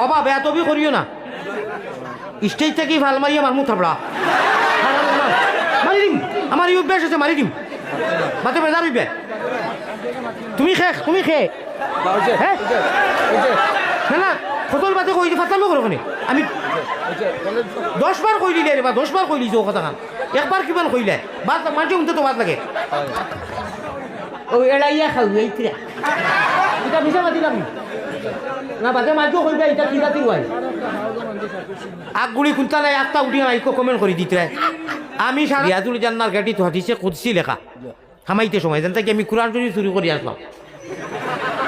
বাবা বেয়া তবি করিও না স্টেজ থেকে ভাল মারি আমার মুখ থাপড়া মারি দিম আমার ইউ বেশ আছে মারি দিম মাতে বেজার হইবে তুমি খে হ্যাঁ না না ফটল বাদে কই ফাটালো করো আমি 10 বার কই দিলে বা 10 বার কই দিছো কথা খান একবার কিমান কইলে বাদ মাঝে উনতে তো বাদ লাগে ও এড়াইয়া খাও এইতরা এটা বিছা মাতিলাম না বাদে মাঝে কইবে এটা কি রাতি হয় আগগুড়ি কুন্তালে একটা উঠি আইকো কমেন্ট করে দিতে আমি রিয়াজুল জান্নার গাড়ি তো হাদিসে কুদসি লেখা খামাইতে সময় জানতে কি আমি কোরআন শরীফ চুরি করে আসলাম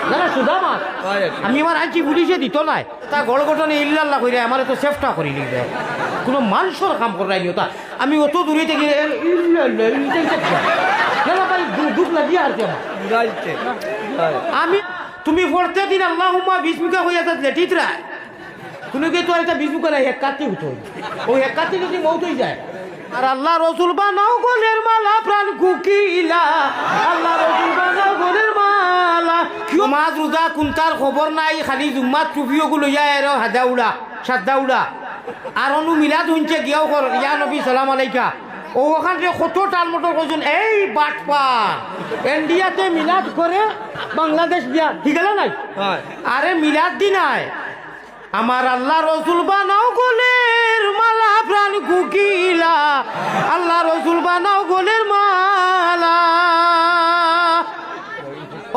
না না সুদা মাছ আমি আমার আনছি পুলিশে দিত নাই তা গড় ঘটনে ইল্লাল্লাহ কইরা আমার তো সেফটা করি লিখবে কোনো মানুষের কাম করাই নিও তা আমি অত দূরে থেকে দুঃখ লাগিয়ে আর আমি তুমি পড়তে দিন আল্লাহুম্মা বিসমিকা হইয়া থাকলে ঠিক রায় তুমি কি তো একটা বিসমিকা নাই এক কাটি উঠো ওই এক কাটি যদি মৌত হয়ে যায় আর আল্লাহ রসুল বানাও গলের মালা প্রাণ কুকিলা আল্লাহ রসুল বানাও গলের মালা কিয় মাছ রোজা কুন্তার খবর নাই খালি জুম্মাত টুপিও গুলো ইয়া হাদাউড়া সাদাউড়া আর অনু মিলাদ শুনছে গিয়াও কর ইয়া নবী সালাম আলাইকা ও ওখান থেকে কত টাল মটর করছেন এই বাটপা ইন্ডিয়াতে মিলাদ করে বাংলাদেশ বিয়া ঠিক আছে নাই আরে মিলাদ দি নাই আমার আল্লাহ রসুল বানাও গোলের মালা প্রাণ কুকিলা আল্লাহ রসুল বানাও গোলের মালা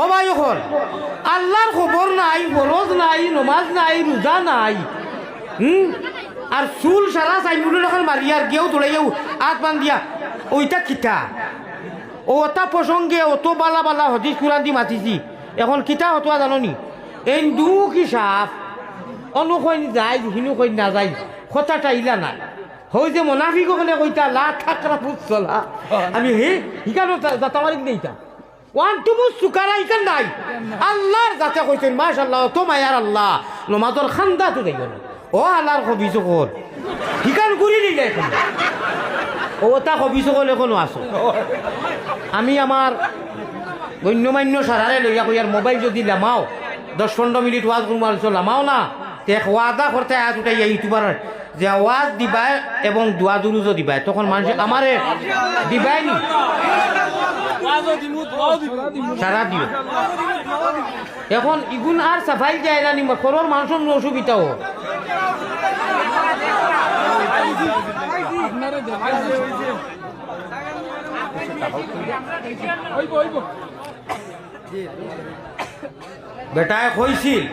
ও ভাই হল আল্লাহর খবর নাই ফরজ নাই নমাজ নাই রোজা নাই আর চুল সারা চাইমুলের এখন মারিয়ার গেও তোলাইয়াও আত বান দিয়া ওইটা কিতা ওটা প্রসঙ্গে অত বালা বালা হদিস কুরান দি মাতিছি এখন কিতা হতোয়া জাননি এই দু কি সাফ অনুকইন যায় হিনু কইন না যায় কথাটা ইলা নাই হই যে মোনাফিক ওখানে কইতা লা থাকরা পুছলা আমি হে হিকানো দাতা মারি দেইতা ওয়ান টু মুস সুকারা ইকান নাই আল্লাহর যাতে কইছেন মাশাআল্লাহ তো মায়ার আল্লাহ নমাজর খান্দা তো দেইও না ও আল্লাহর খবিজ কর হিকান গুরি দিলে এখন ও তা খবিজ কল এখনো আসো আমি আমার গণ্যমান্য সারারে লইয়া কইয়ার মোবাইল যদি লামাও 10-15 মিনিট ওয়াজ রুমাল লামাও না এক ওয়াদা করতে আয়াত উঠাই ইউটিউবার যে ওয়াজ দিবাই এবং দোয়া দুরুজও দিবাই তখন মানুষ আমারে দিবাই নি সারা দিও এখন ইগুন আর সাফাই যায় না নিবা খরর মানুষের অসুবিধাও বেটায় কইছিল